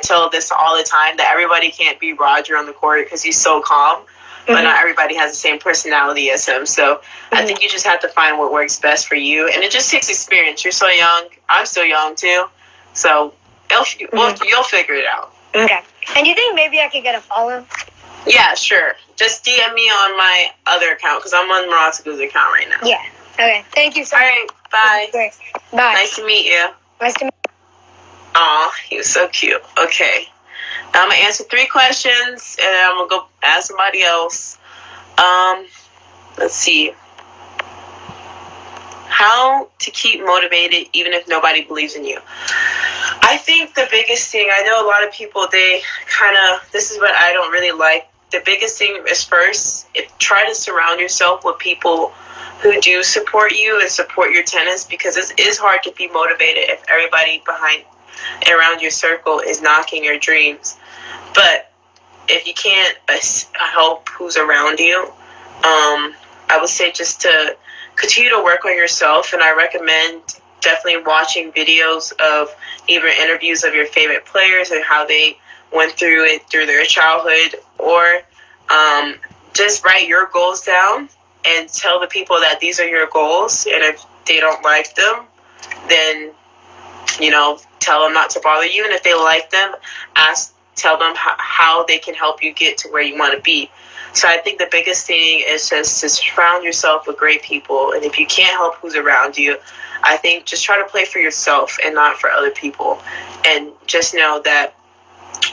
tell this all the time, that everybody can't be Roger on the court because he's so calm, but not everybody has the same personality as him. So I think you just have to find what works best for you, and it just takes experience. You're so young. I'm still young too, so you'll figure it out. Okay. And you think maybe I could get a follow? Yeah, sure. Just DM me on my other account because I'm on Maratagu's account right now. Yeah. Okay. Thank you so much. All right. Bye. Bye. Nice to meet you. Nice to meet you. Aw, he was so cute. Okay. Now I'm going to answer 3 questions, and then I'm going to go ask somebody else. Let's see. How to keep motivated even if nobody believes in you. I think the biggest thing, I know a lot of people, they kind of, this is what I don't really like. The biggest thing is first, try to surround yourself with people who do support you and support your tennis, because it is hard to be motivated if everybody behind around your circle is knocking your dreams. But if you can't help who's around you, I would say just to continue to work on yourself. And I recommend definitely watching videos of either interviews of your favorite players and how they went through it through their childhood, or just write your goals down and tell the people that these are your goals, and if they don't like them, then tell them not to bother you, and if they like them, tell them how they can help you get to where you want to be. So I think the biggest thing is just to surround yourself with great people, and if you can't help who's around you, I think just try to play for yourself and not for other people, and just know that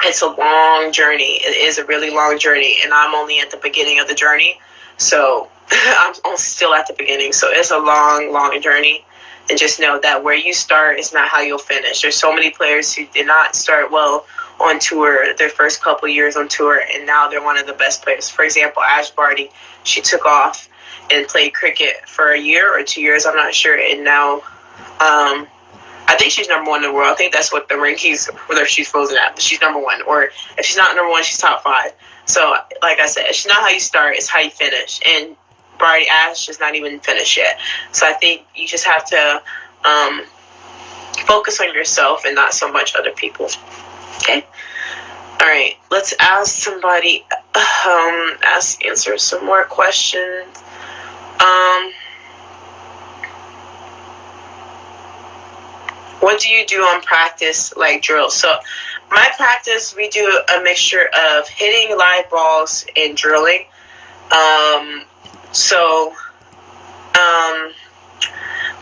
it's a long journey. It is a really long journey, and I'm only at the beginning of the journey. So I'm still at the beginning. So it's a long, long journey. And just know that where you start is not how you'll finish. There's so many players who did not start well on tour, their first couple years on tour, and now they're one of the best players. For example, Ash Barty, she took off and played cricket for a year or 2 years, I'm not sure. And now I think she's number 1 in the world. I think that's what the rankings, whether she's frozen at, but she's number 1. Or if she's not number 1, she's top 5. So, like I said, it's not how you start, it's how you finish. And Barty Ash is not even finished yet. So I think you just have to focus on yourself and not so much other people. Okay? All right. Let's ask somebody, answer some more questions. What do you do on practice, like drills? So my practice, we do a mixture of hitting live balls and drilling.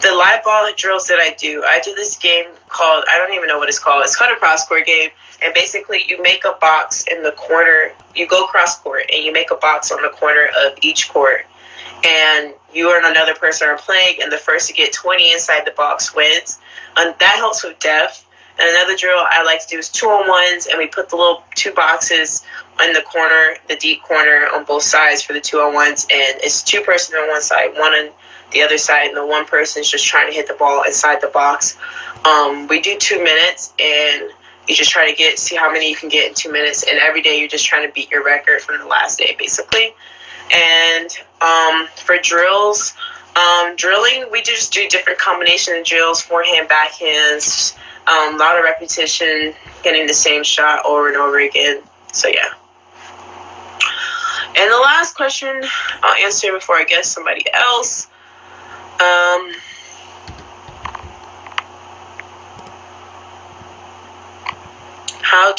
The live ball drills that I do this game called, I don't even know what it's called. It's called a cross-court game. And basically you make a box in the corner. You go cross-court and you make a box on the corner of each court. And you and another person are playing, and the first to get 20 inside the box wins. And that helps with depth. And another drill I like to do is 2-on-1s, and we put the little 2 boxes in the corner, the deep corner on both sides for the 2-on-1s, and it's 2 person on one side, 1 on the other side, and the 1 person is just trying to hit the ball inside the box. We do 2 minutes, and you just try to see how many you can get in 2 minutes, and every day you're just trying to beat your record from the last day, basically. And for drills, drilling, we just do different combination of drills, forehand, backhands, a lot of repetition, getting the same shot over and over again. So yeah. And the last question I'll answer before I guess somebody else. How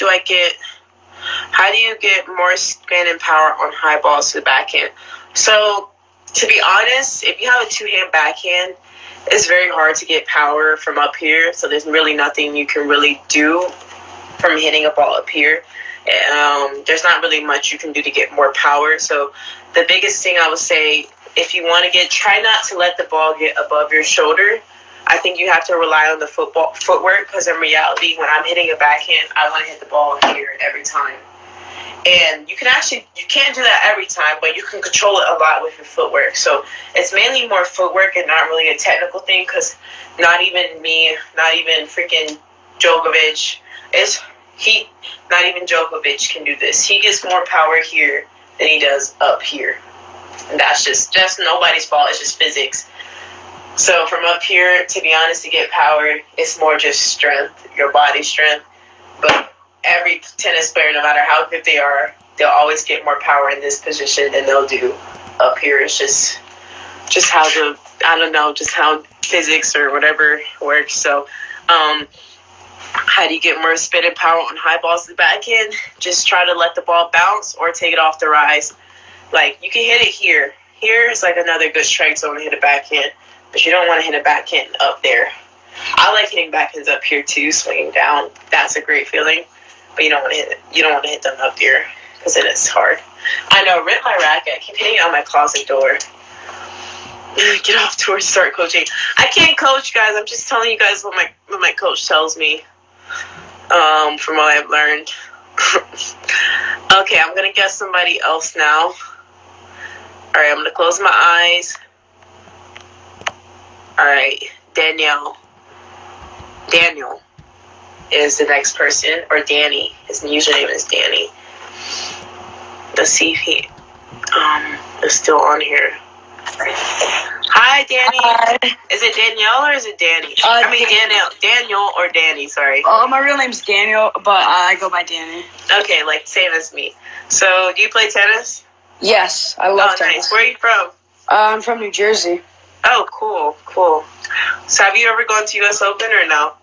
do you get more spin and power on high balls to the backhand? So, to be honest, if you have a 2-hand backhand, it's very hard to get power from up here. So there's really nothing you can really do from hitting a ball up here. There's not really much you can do to get more power. So the biggest thing I would say, if you want to try not to let the ball get above your shoulder. I think you have to rely on the footwork, because in reality, when I'm hitting a backhand, I want to hit the ball here every time. And you can't do that every time, but you can control it a lot with your footwork. So it's mainly more footwork and not really a technical thing, because not even me, not even freaking Djokovic, not even Djokovic can do this. He gets more power here than he does up here. And that's nobody's fault. It's just physics. So from up here, to be honest, to get power, it's more just strength, your body strength. But every every tennis player, no matter how good they are, they'll always get more power in this position than they'll do up here. It's just how just how physics or whatever works. So, how do you get more spin and power on high balls to the backhand? Just try to let the ball bounce or take it off the rise. Like, you can hit it here. Here is like another good strike zone to hit a backhand, but you don't want to hit a backhand up there. I like hitting backhands up here too, swinging down. That's a great feeling, but you don't want to hit it. You don't want to hit them up here because then it's hard. I know. Rip my racket. I keep hitting it on my closet door. Get off tour, start coaching. I can't coach, guys. I'm just telling you guys what my coach tells me. From what I've learned. Okay, I'm gonna guess somebody else now. All right, I'm gonna close my eyes. All right, Daniel is the next person, or Danny. His username is Danny. Let's see if he is still on here. Hi, Danny. Hi. Is it Danielle or is it Danny? Daniel or Danny, sorry. My real name's Daniel, but I go by Danny. Okay, like same as me. So, do you play tennis? Yes, I love tennis. Nice. Where are you from? I'm from New Jersey. Oh, cool. So, have you ever gone to U.S. Open or no?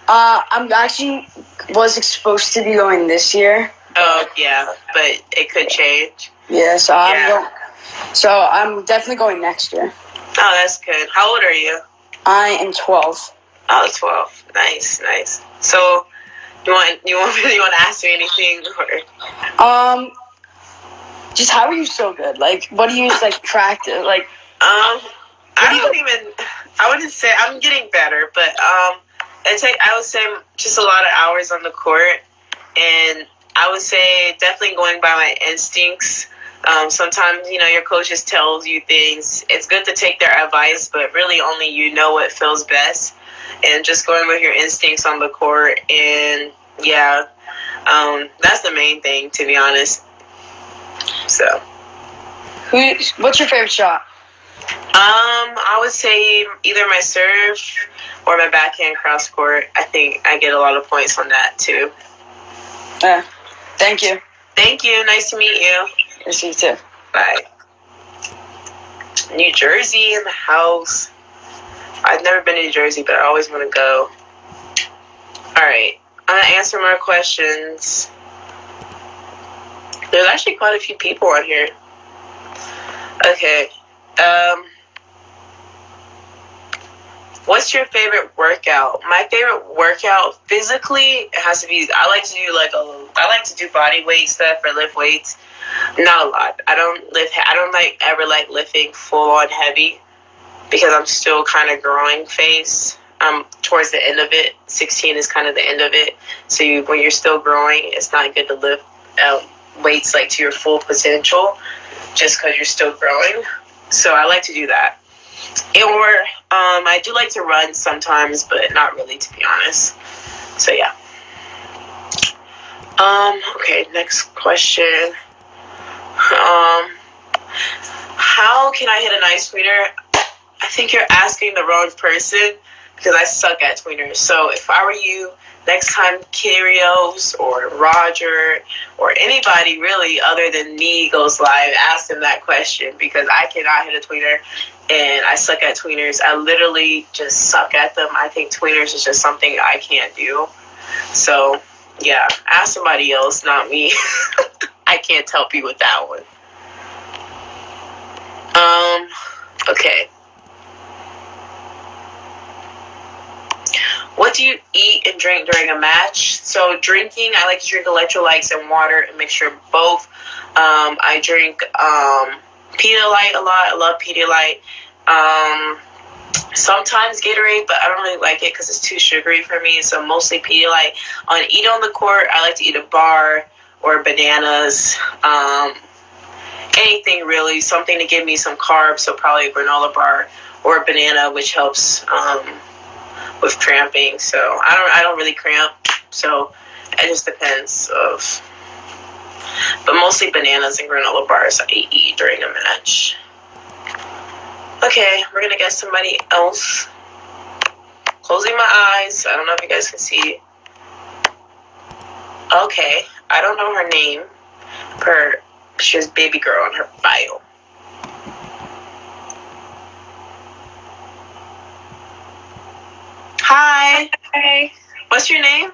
I'm actually was supposed to be going this year. Oh, yeah, but it could change. Yeah, so I'm definitely going next year. Oh, that's good. How old are you? I am 12. Oh, 12. Nice. So, you want to ask me anything? Or? Just how are you so good? Like, what do you use, like, practice? Like, I wouldn't say I'm getting better, but I would say just a lot of hours on the court, and I would say definitely going by my instincts. Sometimes, your coaches tell you things. It's good to take their advice, but really only you know what feels best. And just going with your instincts on the court. And, yeah, that's the main thing, to be honest. So. What's your favorite shot? I would say either my serve or my backhand cross court. I think I get a lot of points on that, too. Thank you. Thank you. Nice to meet you. Nice to meet you too. Bye. New Jersey in the house. I've never been to New Jersey, but I always want to go. All right. I'm going to answer more questions. There's actually quite a few people on here. Okay. What's your favorite workout? My favorite workout physically, it has to be, I like to do body weight stuff or lift weights. Not a lot. I don't ever like lifting full on heavy because I'm still kind of growing phase. Towards the end of it. 16 is kind of the end of it. So when you're still growing, it's not good to lift weights like to your full potential just because you're still growing. So I like to do that. Or I do like to run sometimes, but not really, to be honest. So yeah. Okay, next question. How can I hit a nice tweener? I think you're asking the wrong person because I suck at tweeners. So if I were you, next time Kyrgios or Roger or anybody really other than me goes live, ask them that question because I cannot hit a tweener and I suck at tweeners. I literally just suck at them. I think tweeners is just something I can't do. So yeah, ask somebody else, not me. I can't help you with that one. Okay. What do you eat and drink during a match? So drinking, I like to drink electrolytes and water, a mixture of both. I drink Pedialyte a lot. I love Pedialyte. Sometimes Gatorade, but I don't really like it because it's too sugary for me. So mostly Pedialyte. Eat on the court, I like to eat a bar or bananas. Anything really, something to give me some carbs. So probably a granola bar or a banana, which helps with cramping. So I don't really cramp. So it just depends but mostly bananas and granola bars I eat during a match. Okay, we're gonna get somebody else. Closing my eyes. I don't know if you guys can see. Okay. I don't know her name. She has baby girl on her bio. Hi. Hi, What's your name?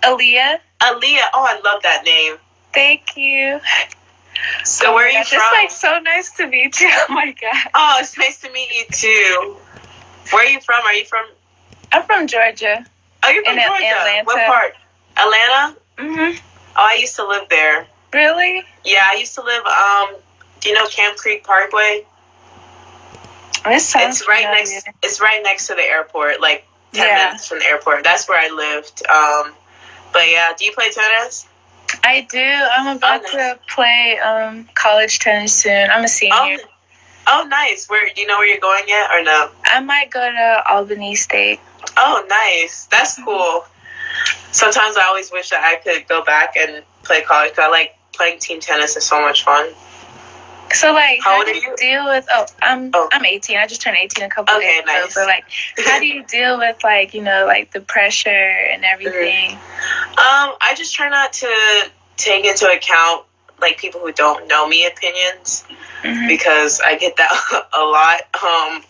Aaliyah. Aaliyah. Oh, I love that name. Thank you. So where are you It's from? like so nice to meet you. Oh my god. Oh, it's nice to meet you too. Where are you from? Are you from? I'm from Georgia. Oh, you're from In Georgia. Atlanta. What part? Atlanta? Mhm. Oh, I used to live there. Really? Yeah, I used to live. Do you know Camp Creek Parkway? This sounds It's right familiar. next. It's right next to the airport. Like 10 Yeah. minutes from the airport. That's where I lived. But yeah, do you play tennis? I do. I'm about to play college tennis soon. I'm a senior. Oh, nice. Where do you know where you're going yet or no? I might go to Albany State. Oh, nice. That's cool. Sometimes I always wish that I could go back and play college. 'Cause I like playing team tennis. It's so much fun. So like, How how old do are you you? deal with? I'm 18. I just turned 18 a couple Okay, days ago. nice. But like, how do you deal with like like the pressure and everything? I just try not to take into account like people who don't know me opinions because I get that a lot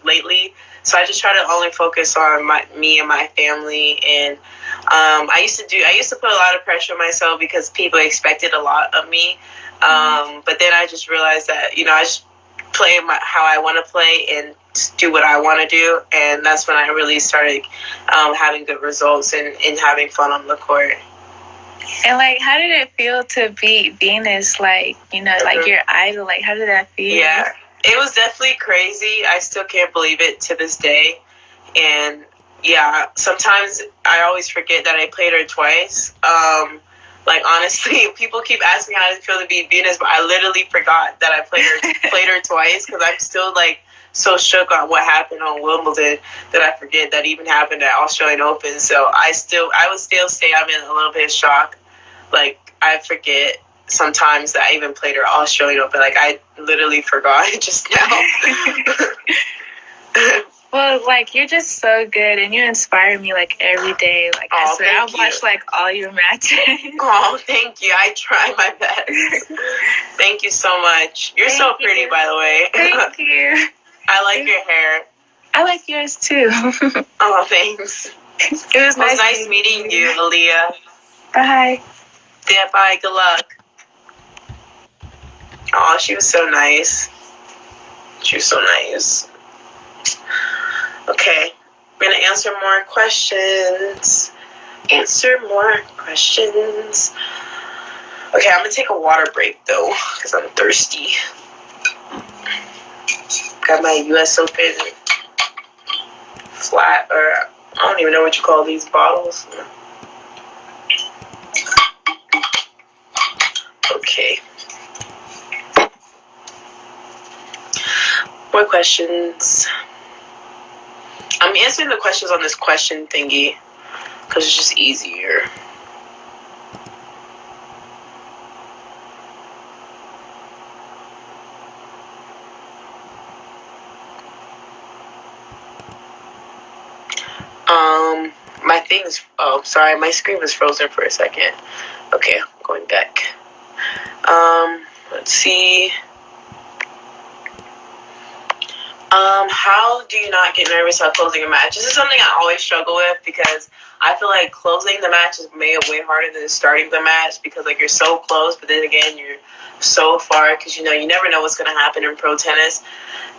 lately. So I just try to only focus on me and my family. And I used to put a lot of pressure on myself because people expected a lot of me. But then I just realized that I just play how I want to play and do what I want to do, and that's when I really started having good results and having fun on the court. And like, how did it feel to beat Venus? Like, like your idol. Like, how did that feel? Yeah, it was definitely crazy. I still can't believe it to this day. And yeah, sometimes I always forget that I played her twice. Like honestly, people keep asking how it feel to beat Venus, but I literally forgot that I played her twice because I'm still like so shook on what happened on Wimbledon that I forget that even happened at Australian Open. So I would still say I'm in a little bit of shock. Like I forget sometimes that I even played her Australian Open. Like I literally forgot just now. Well, like, you're just so good, and you inspire me, like, every day. Like, I swear, I'll watch, like, all your matches. Oh, thank you. I try my best. Thank you so much. You're so pretty, by the way. Thank you. I like your hair. I like yours, too. Oh, thanks. It was nice meeting you, Aaliyah. Bye. Yeah, bye. Good luck. Oh, she was so nice. She was so nice. Okay, we're going to answer more questions. Okay, I'm going to take a water break, though, because I'm thirsty. Got my US Open flat, or I don't even know what you call these bottles. Okay. More questions. I'm answering the questions on this question thingy because it's just easier. My thing's, sorry, my screen was frozen for a second. Okay, I'm going back. Let's see. How do you not get nervous about closing a match? This is something I always struggle with because I feel like closing the match is way harder than starting the match because like you're so close, but then again you're so far because you never know what's going to happen in pro tennis.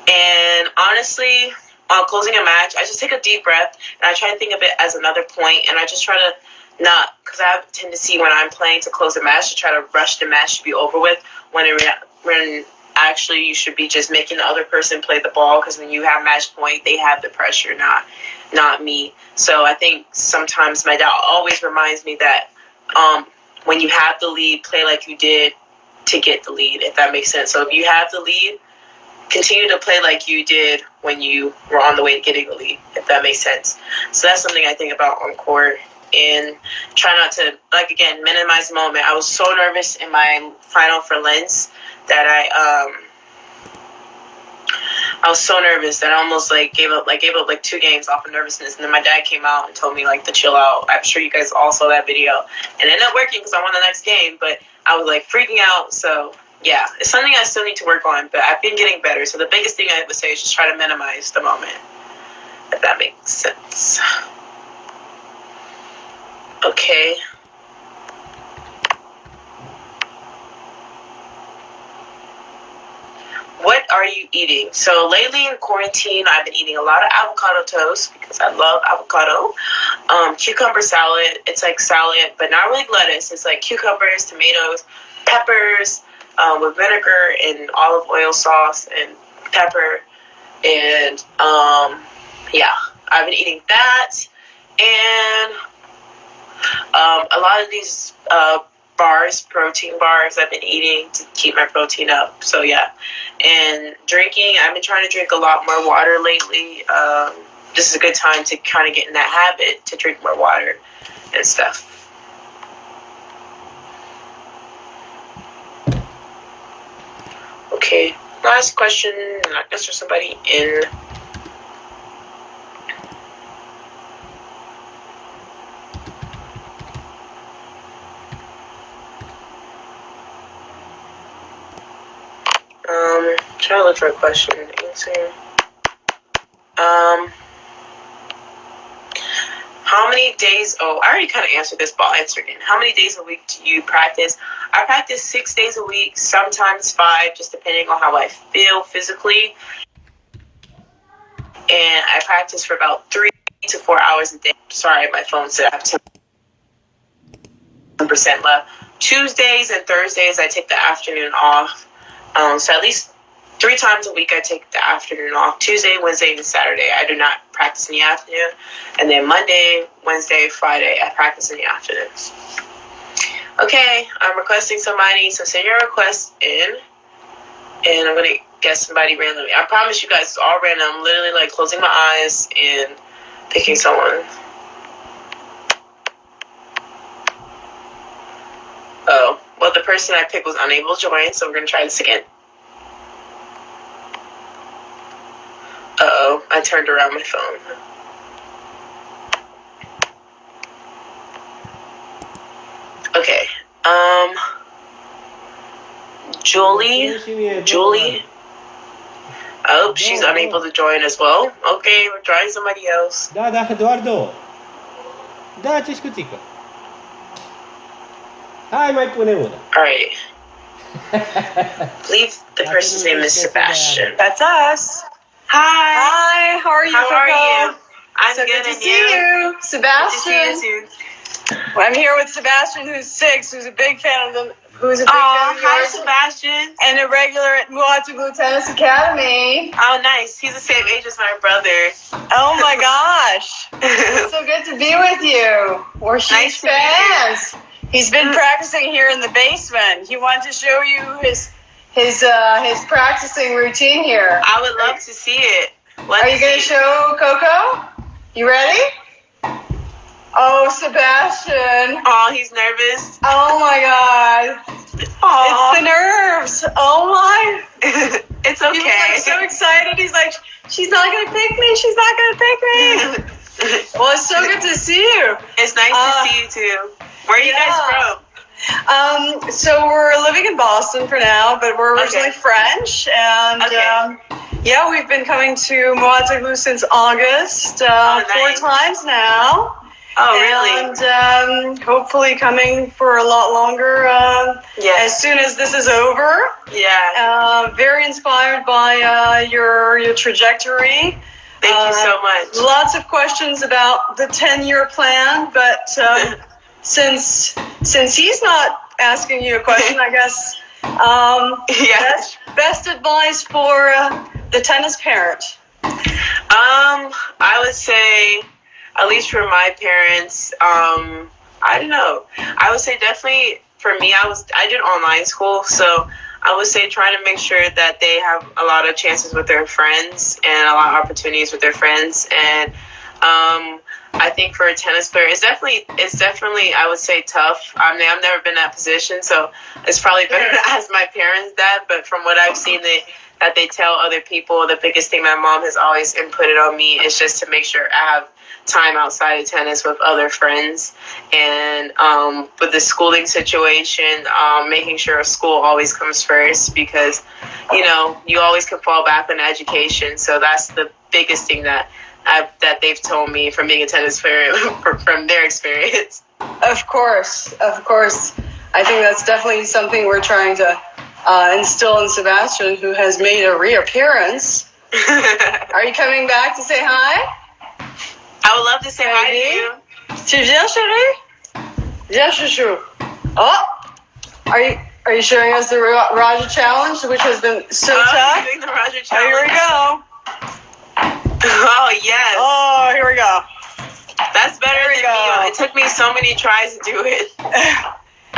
And honestly, on closing a match, I just take a deep breath and I try to think of it as another point, and I just try to not, because I have a tendency when I'm playing to close a match to try to rush the match to be over with when actually you should be just making the other person play the ball, because when you have match point, they have the pressure, not me. So I think sometimes my dad always reminds me that when you have the lead, play like you did to get the lead, if that makes sense. So if you have the lead, continue to play like you did when you were on the way to getting the lead, if that makes sense. So that's something I think about on court, and try not to, like, again, minimize the moment. I was so nervous in my final for Linz that I was so nervous that I almost gave up 2 games off of nervousness. And then my dad came out and told me to chill out. I'm sure you guys all saw that video, and it ended up working because I won the next game. But I was freaking out. So yeah, it's something I still need to work on, but I've been getting better. So the biggest thing I would say is just try to minimize the moment, if that makes sense. Okay. What are you eating? So lately in quarantine, I've been eating a lot of avocado toast because I love avocado. Cucumber salad. It's like salad, but not really lettuce. It's like cucumbers, tomatoes, peppers, with vinegar and olive oil sauce and pepper. And yeah, I've been eating that. And a lot of these protein bars I've been eating to keep my protein up. So yeah. And drinking, I've been trying to drink a lot more water lately. This is a good time to kind of get in that habit to drink more water and stuff. Okay, last question. I guess there's somebody in. Trying to look for a question to answer. How many days? Oh, I already kind of answered this, but I'll answer again. How many days a week do you practice? I practice 6 days a week, sometimes 5, just depending on how I feel physically. And I practice for about 3 to 4 hours a day. Sorry, my phone said I have 10% left. Tuesdays and Thursdays, I take the afternoon off. So at least 3 times a week I take the afternoon off. Tuesday, Wednesday, and Saturday I do not practice in the afternoon. And then Monday, Wednesday, Friday I practice in the afternoons. Okay, I'm requesting somebody, so send your request in. And I'm going to get somebody randomly. I promise you guys it's all random. I'm literally closing my eyes and picking someone. Oh, well, the person I picked was unable to join, so we're going to try this again. Uh-oh, I turned around my phone. Okay, Julie. Oh, she's unable to join as well. Okay, we're trying somebody else. Da, Eduardo. Da, ce scuțică. Hai, mai pune una. All right. I believe the person's name is Sebastian. That's us. Hi. Hi, how are you? How are you? I'm so good to and see you. Sebastian. Good to see you too. Well, I'm here with Sebastian, who's 6, who's a big fan of them. Who's a big fan of hi, yours, Sebastian. and a regular at Muataglu Tennis Academy. Oh, nice. He's the same age as my brother. Oh my gosh. It's so good to be with you. We're huge fans. He's been practicing here in the basement. He wanted to show you his practicing routine here. I would love to see it. Are you going to show Coco? You ready? Oh, Sebastian. Oh, he's nervous. Oh my God. Aww. It's the nerves. Oh my. It's okay. He was so excited. He's like, she's not going to pick me. She's not going to pick me. Well, it's so good to see you. It's nice to see you too. Where are you guys from? So we're living in Boston for now, but we're originally French, and yeah, we've been coming to Muataglu since August, 4 times now. Oh, really? And hopefully coming for a lot longer as soon as this is over. Yeah. Very inspired by your trajectory. Thank you so much. Lots of questions about the 10-year plan, but since he's not asking you a question, I guess best advice for the tennis parent. I would say, at least for my parents, I don't know. I would say definitely for me, I did online school, so I would say trying to make sure that they have a lot of chances with their friends and a lot of opportunities with their friends. And I think for a tennis player, it's definitely I would say tough. I mean, I've never been in that position, so it's probably better to ask my parents that. But from what I've seen, that they tell other people. The biggest thing my mom has always inputted on me is just to make sure I have time outside of tennis with other friends. And with the schooling situation, making sure school always comes first, because, you know, you always can fall back on education. So that's the biggest thing that they've told me from being a tennis player from their experience. Of course. I think that's definitely something we're trying to instill in Sebastian, who has made a reappearance. Are you coming back to say hi? I would love to say hi to you. Tu viens, chérie? Viens, chouchou. Oh, are you showing us the Raja challenge, which has been so tough? Doing the Raja Oh, challenge. here we go. Oh yes. Oh, here we go. That's better than me. It took me so many tries to do it.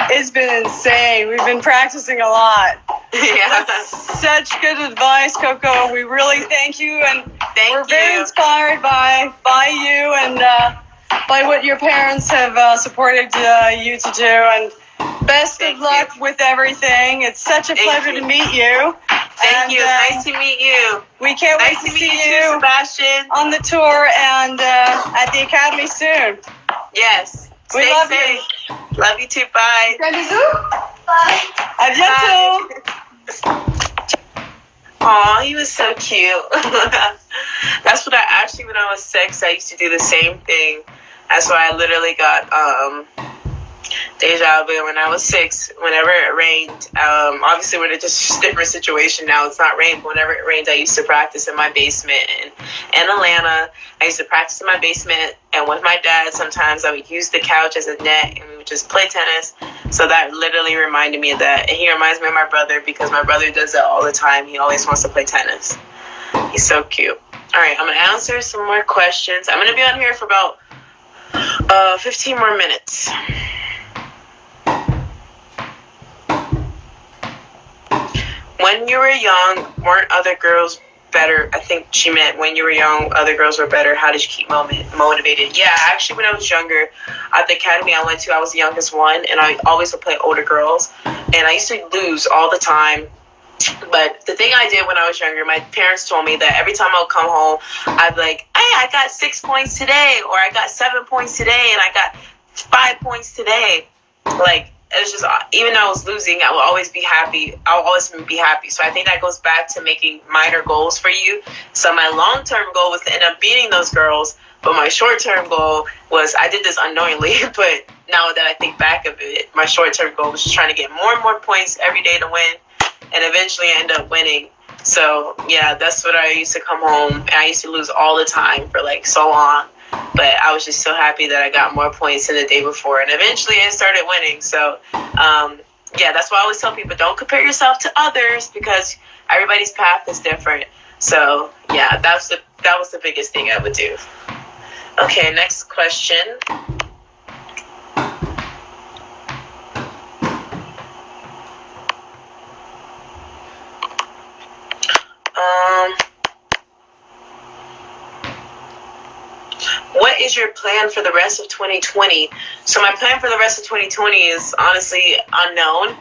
It's been insane. We've been practicing a lot. Yeah. That's such good advice, Coco. We really thank you, and we're very you. inspired by you and by what your parents have supported you to do. And best of luck with everything. It's such a pleasure to meet you. Thank you. Nice to meet you. We can't wait to see you, Sebastian, on the tour and at the academy soon. Yes. We love you. Love you too. Bye. Bye. À bientôt. Aw, he was so cute. That's what when I was 6, I used to do the same thing. That's why I literally got deja vu when I was 6. Whenever it rained, obviously we're in a just different situation now. It's not rain, but whenever it rained, I used to practice in my basement in Atlanta. I used to practice in my basement, and with my dad, sometimes I would use the couch as a net, and we would just play tennis. So that literally reminded me of that. And he reminds me of my brother, because my brother does that all the time. He always wants to play tennis. He's so cute. All right, I'm going to answer some more questions. I'm going to be on here for about 15 more minutes. When you were young, weren't other girls better? I think she meant when you were young, other girls were better. How did you keep motivated? Yeah, actually, when I was younger, at the academy I went to, I was the youngest one, and I always would play older girls. And I used to lose all the time. But the thing I did when I was younger, my parents told me that every time I would come home, I'd be like, hey, I got 6 points today, or I got 7 points today, and I got 5 points today. Like, it's just, even though I was losing, I will always be happy. I'll always be happy. So I think that goes back to making minor goals for you. So my long-term goal was to end up beating those girls. But my short-term goal was, I did this unknowingly, but now that I think back of it, my short-term goal was just trying to get more and more points every day to win, and eventually end up winning. So yeah, that's what I used to come home, and I used to lose all the time for like so long. But I was just so happy that I got more points than the day before. And eventually I started winning. So, yeah, that's why I always tell people, don't compare yourself to others, because everybody's path is different. So, yeah, that was the biggest thing I would do. Okay, next question. What is your plan for the rest of 2020? So my plan for the rest of 2020 is honestly unknown.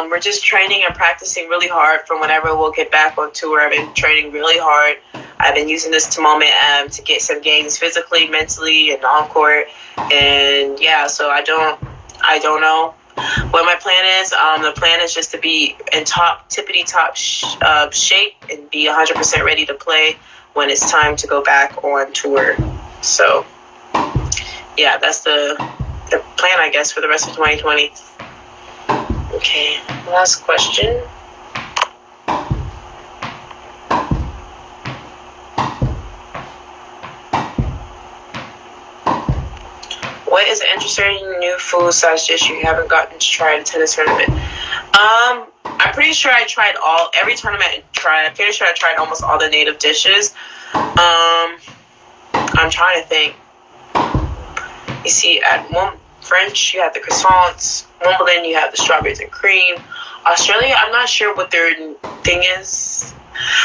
We're just training and practicing really hard for whenever we'll get back on tour. I've been training really hard. I've been using this moment to get some gains physically, mentally, and on court. And yeah, so I don't know what my plan is. The plan is just to be in tippity-top shape and be 100% ready to play when it's time to go back on tour. So, yeah, that's the plan, I guess, for the rest of 2020. Okay, last question. What is an interesting new food / dish you haven't gotten to try at a tennis tournament? I'm pretty sure I tried every tournament I'm pretty sure I tried almost all the native dishes. I'm trying to think. You see, at French, you have the croissants. Wimbledon, you have the strawberries and cream. Australia, I'm not sure what their thing is.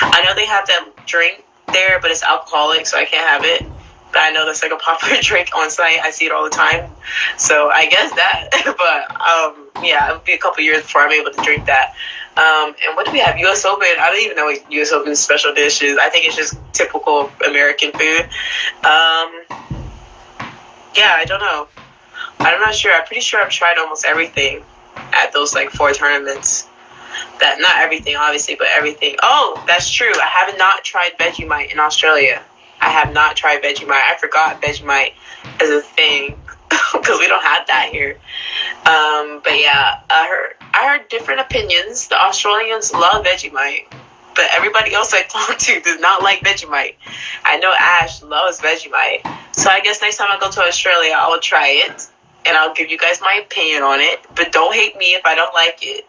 I know they have that drink there, but it's alcoholic, so I can't have it. But I know that's like a popular drink on site. I see it all the time. So I guess that. But yeah, it would be a couple years before I'm able to drink that. And what do we have? U.S. Open. I don't even know what U.S. Open's special dish is. I think it's just typical American food. Yeah, I don't know. I'm not sure. I'm pretty sure I've tried almost everything at those like 4 tournaments. That not everything, obviously, but everything. Oh, that's true. I have not tried Vegemite in Australia. I have not tried Vegemite. I forgot Vegemite is a thing because we don't have that here. But yeah, I heard different opinions. The Australians love Vegemite, but everybody else I talk to does not like Vegemite. I know Ash loves Vegemite, so I guess next time I go to Australia, I will try it and I'll give you guys my opinion on it. But don't hate me if I don't like it,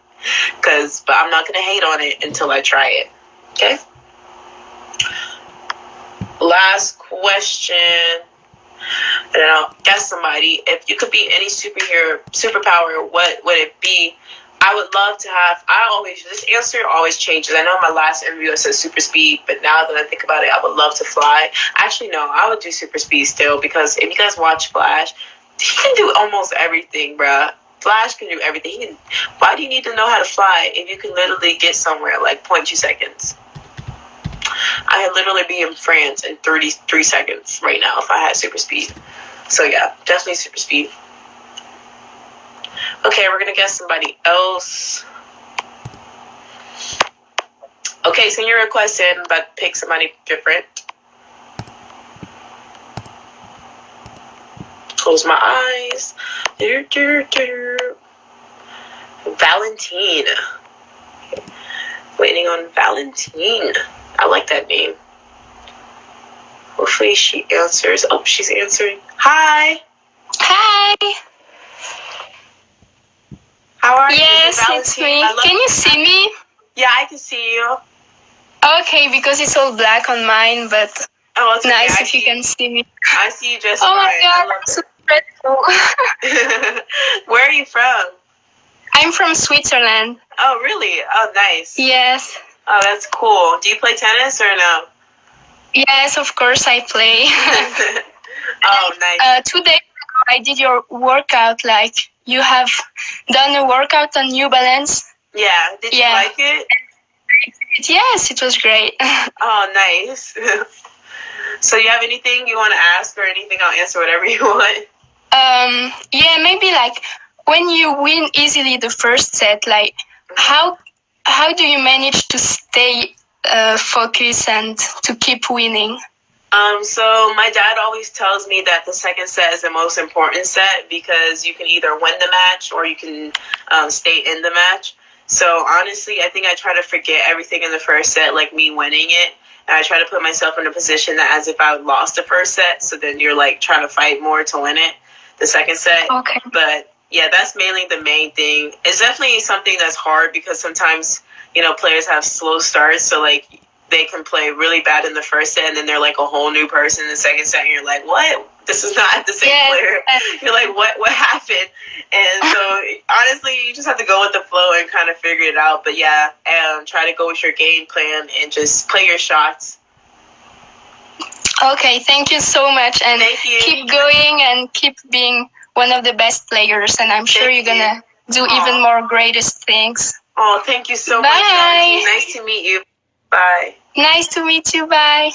but I'm not gonna hate on it until I try it. Okay. Last question. And then I'll ask somebody, if you could be any superpower, what would it be? I would love to have, this answer always changes. I know in my last interview I said super speed, but now that I think about it, I would love to fly. Actually, no, I would do super speed still, because if you guys watch Flash, he can do almost everything, bruh. Flash can do everything. Why do you need to know how to fly if you can literally get somewhere in like 0.2 seconds? I could literally be in France in 33 seconds right now if I had super speed. So yeah, definitely super speed. Okay, we're gonna guess somebody else. Okay, send your request in, but pick somebody different. Close my eyes. Valentine. Waiting on Valentine. I like that name. Hopefully she answers. Oh, she's answering. Hi. Hi. How are you? Yes, it's me. Can you see me? Yeah, I can see you. Okay, because it's all black on mine, but it's nice okay. if you can see me. I see you just fine. Oh my God, I'm so dreadful. Where are you from? I'm from Switzerland. Oh, really? Oh, nice. Yes. Oh, that's cool. Do you play tennis or no? Yes, of course I play. Oh, nice. 2 days ago I did your workout, like you have done a workout on New Balance. Yeah, did you like it? Yes, it was great. Oh, nice. So you have anything you want to ask or anything? I'll answer whatever you want. Yeah, maybe like when you win easily the first set, like how do you manage to stay focused and to keep winning? So my dad always tells me that the second set is the most important set, because you can either win the match or you can stay in the match. So honestly, I think I try to forget everything in the first set, like me winning it. And I try to put myself in a position that as if I lost the first set. So then you're like trying to fight more to win it, the second set. Okay. But yeah, that's mainly the main thing. It's definitely something that's hard, because sometimes, players have slow starts. So like they can play really bad in the first set and then they're like a whole new person in the second set. And you're like, what? This is not the same player. You're like, what happened? And so honestly, you just have to go with the flow and kind of figure it out. But yeah, try to go with your game plan and just play your shots. Okay, thank you so much, and keep going and keep being one of the best players, and I'm sure you're gonna do even more greatest things. Oh, thank you so much. Bye. Nice to meet you. Bye. Nice to meet you. Bye.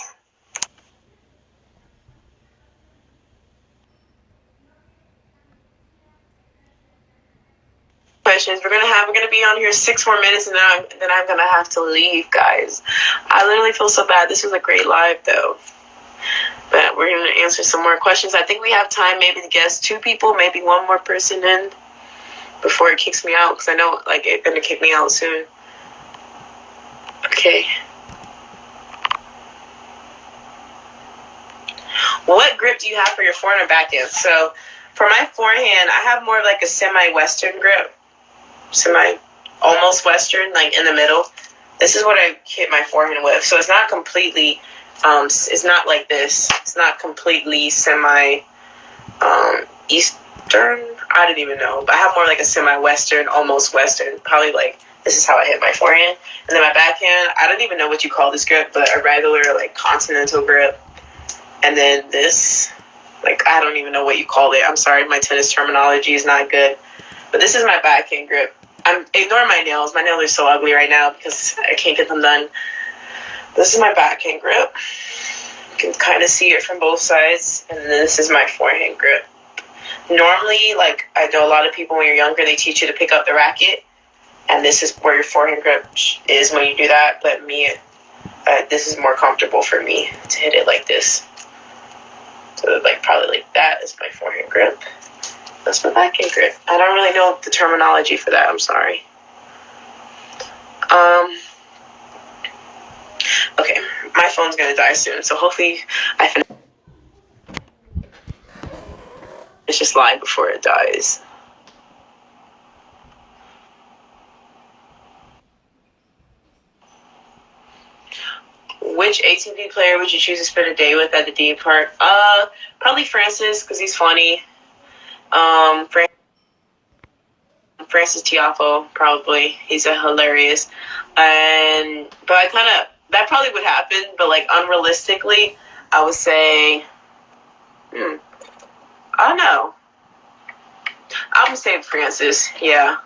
Questions. We're gonna be on here 6 more minutes, and then I'm gonna have to leave, guys. I literally feel so bad. This was a great live though, but we're gonna answer some more questions. I think we have time maybe to guess 2 people, maybe 1 more person in before it kicks me out, because I know like it's gonna kick me out soon. Okay. What grip do you have for your forehand or backhand? So for my forehand, I have more of like a semi-Western grip. Almost Western, like in the middle. This is what I hit my forehand with. So it's not completely, it's not like this. It's not completely semi-Eastern. I don't even know. But I have more like a semi-Western, almost Western. Probably like, this is how I hit my forehand. And then my backhand, I don't even know what you call this grip, but a regular like continental grip. And then this, like, I don't even know what you call it. I'm sorry, my tennis terminology is not good. But this is my backhand grip. I'm ignoring my nails. My nails are so ugly right now because I can't get them done. This is my backhand grip. You can kind of see it from both sides. And then this is my forehand grip. Normally, like, I know a lot of people when you're younger, they teach you to pick up the racket. And this is where your forehand grip is when you do that. But me, this is more comfortable for me to hit it like this. So, like, probably like that is my forehand grip. That's my backhand grip. I don't really know the terminology for that. I'm sorry. Okay, my phone's gonna die soon, so hopefully I finish this line before it dies. Which ATV player would you choose to spend a day with at the theme park? Probably Francis, because he's funny. Francis Tiafoe, probably. He's hilarious. But that probably would happen, but like unrealistically, I would say, I don't know. I'm gonna say Francis, yeah.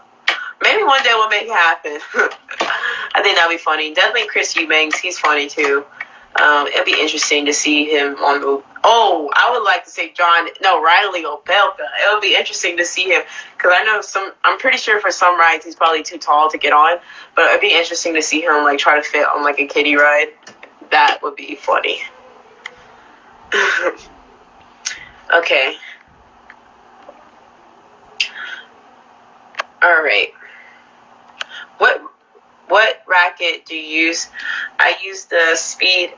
Maybe one day we'll make it happen. I think that'd be funny. Definitely Chris Eubanks, he's funny too. It'd be interesting to see him on the... Oh, I would like to say Riley Opelka. It would be interesting to see him, because I know I'm pretty sure for some rides he's probably too tall to get on, but it'd be interesting to see him like try to fit on like a kiddie ride. That would be funny. Okay. All right. What racket do you use? I use the Speed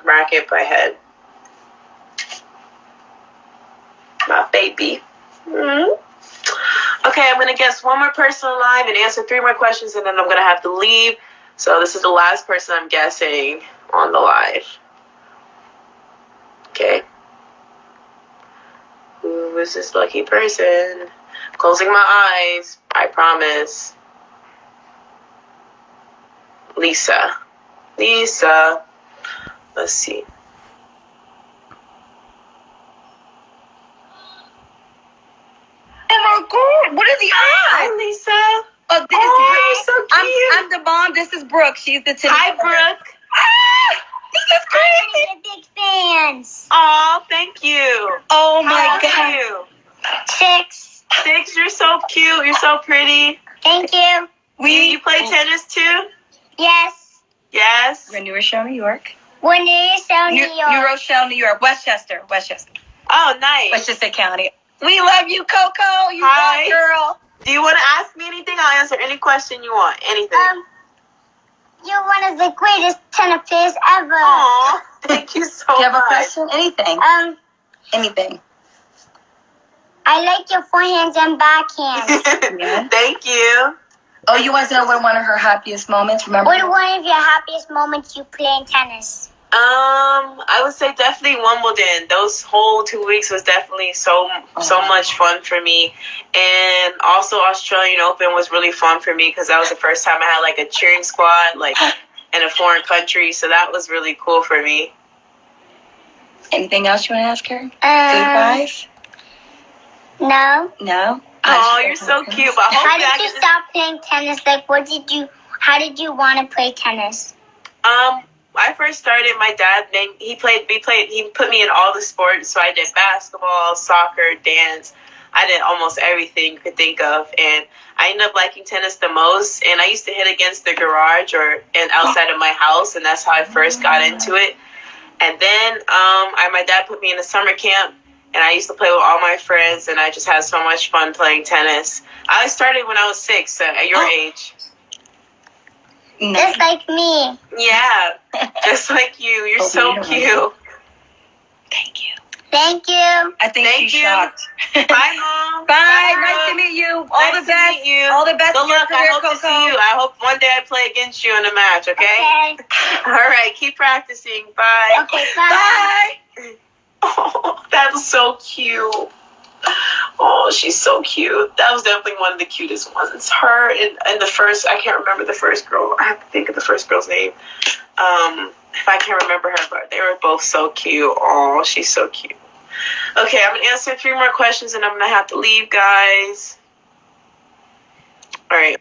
racket by Head. My baby. Mm-hmm. Okay, I'm going to guess one more person alive and answer 3 more questions, and then I'm going to have to leave. So this is the last person I'm guessing on the live. Okay. Who is this lucky person? Closing my eyes. I promise. Lisa. Let's see. Oh my God! What are the odds? Hi, Lisa. Oh, this you're so cute. I'm the mom. This is Brooke. She's the tennis Hi, player. Brooke. This is crazy. We're big fans. Oh, thank you. Oh my How old God. are you? 6. 6. You're so cute. You're so pretty. Thank you. You play tennis too? Yes. Yes. We're in New Rochelle, New York. We're near South New York. New Rochelle, New York. Westchester. Oh, nice. Westchester County. We love you, Coco. You Hi. rock, girl. Do you want to ask me anything? I'll answer any question you want. Anything. You're one of the greatest tennis players ever. Aw, thank you so much. Do you have a question? Anything. Anything. I like your forehands and backhands. Yeah. Thank you. Oh, you want to know what one of her happiest moments? Remember? What are one of your happiest moments you playing tennis? I would say definitely Wimbledon. Those whole 2 weeks was definitely so much fun for me. And also Australian Open was really fun for me because that was the first time I had like a cheering squad like in a foreign country. So that was really cool for me. Anything else you want to ask her? Food-wise? No. No? Oh, you're so cute. But How did you stop playing tennis? Like, how did you want to play tennis? I first started, my dad, he put me in all the sports. So I did basketball, soccer, dance. I did almost everything you could think of. And I ended up liking tennis the most. And I used to hit against the garage and outside of my house. And that's how I first got into it. And then my dad put me in a summer camp. And I used to play with all my friends. And I just had so much fun playing tennis. I started when I was 6, at your age. Just like me. Yeah, just like you. You're so cute. Thank you. Thank you. I think she's shocked. Bye, Mom. Bye. Nice to meet you. All the best. To meet you. All the best. Good luck. I hope Coco. to see you. I hope one day I play against you in a match, okay? All right, keep practicing. Bye. Okay, bye. Bye. Oh, that was so cute. Oh, she's so cute. That was definitely one of the cutest ones. Her and the first, I can't remember the first girl. I have to think of the first girl's name. If I can't remember her, but they were both so cute. Oh, she's so cute. Okay, I'm going to answer 3 more questions and I'm going to have to leave, guys. All right.